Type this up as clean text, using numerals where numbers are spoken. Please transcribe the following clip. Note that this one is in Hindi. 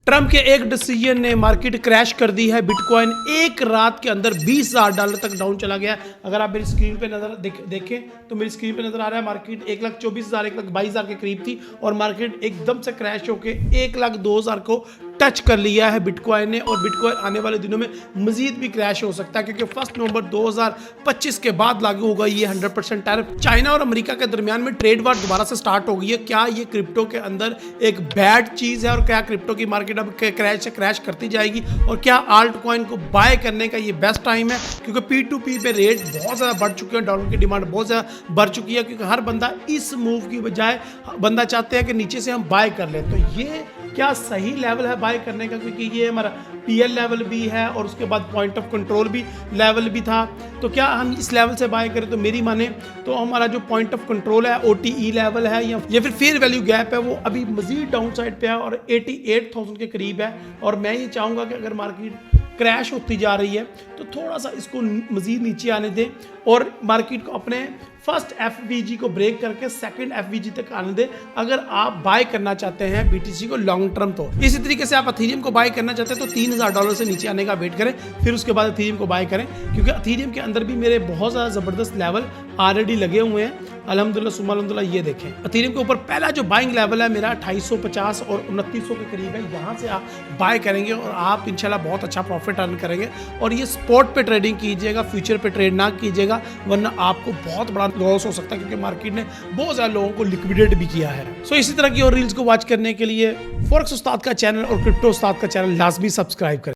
ट्रंप के एक डिसीजन ने मार्केट क्रैश कर दी है। बिटकॉइन एक रात के अंदर $20,000 तक डाउन चला गया। अगर आप मेरी स्क्रीन पे नजर देखें तो मेरी स्क्रीन पे नजर आ रहा है मार्केट 1,24,000 1,22,000 के करीब थी और मार्केट एकदम से क्रैश होकर 1,02,000 को टच कर लिया है बिटकॉइन ने। और बिटकॉइन आने वाले दिनों में मजीद भी क्रैश हो सकता है क्योंकि 1 नवंबर 2025 के बाद लागू होगा ये 100% टैरिफ। चाइना और अमेरिका के दरमियान में ट्रेड वार दोबारा से स्टार्ट हो गई है। क्या ये क्रिप्टो के अंदर एक बैड चीज है और क्या क्रिप्टो की मार्केट अब क्रैश करती जाएगी और क्या आल्ट कॉइन को बाय करने का ये बेस्ट टाइम है? क्योंकि P2P पे रेट बहुत ज़्यादा बढ़ चुके हैं, डॉलर की डिमांड बहुत ज़्यादा बढ़ चुकी है क्योंकि हर बंदा इस मूव की बजाय बंदा चाहते हैं कि नीचे से हम बाय कर लें। तो ये क्या सही लेवल है बाय करने का? क्योंकि ये हमारा PL लेवल भी है और उसके बाद पॉइंट ऑफ कंट्रोल भी लेवल भी था। तो क्या हम इस लेवल से बाय करें? तो मेरी माने तो हमारा जो पॉइंट ऑफ कंट्रोल है OTE लेवल है या फिर फेयर वैल्यू गैप है वो अभी मजीद डाउन साइड पे है और 88,000 के करीब है। और मैं ये चाहूँगा कि अगर मार्केट क्रैश होती जा रही है तो थोड़ा सा इसको मजीद नीचे आने दें और मार्केट को अपने फर्स्ट FVG को ब्रेक करके सेकंड FVG तक आने दें अगर आप बाय करना चाहते हैं BTC को लॉन्ग टर्म। तो इसी तरीके से आप अथीरियम को बाय करना चाहते हैं तो $3,000 से नीचे आने का वेट करें, फिर उसके बाद अथीरियम को बाय करें क्योंकि अथीरियम के अंदर भी मेरे बहुत ज़्यादा ज़बरदस्त लेवल ऑलरेडी लगे हुए हैं। अल्हम्दुलिल्लाह सुम्मा अल्हम्दुलिल्लाह। ये देखें अथीरियम के ऊपर पहला जो बाइंग लेवल है मेरा 2850 और 2900 के करीब है। यहाँ से आप बाय करेंगे और आप इंशाल्लाह बहुत अच्छा प्रॉफिट अर्न करेंगे। और ये स्पॉट पे ट्रेडिंग कीजिएगा, फ्यूचर पे ट्रेड ना कीजिएगा वरना आपको बहुत बड़ा लॉस हो सकता है क्योंकि मार्केट ने बहुत ज़्यादा लोगों को लिक्विडेट भी किया है। सो इसी तरह की और रील्स को वॉच करने के लिए फॉरेक्स उस्ताद का चैनल और क्रिप्टो उस्ताद का चैनल लाजमी सब्सक्राइब करें।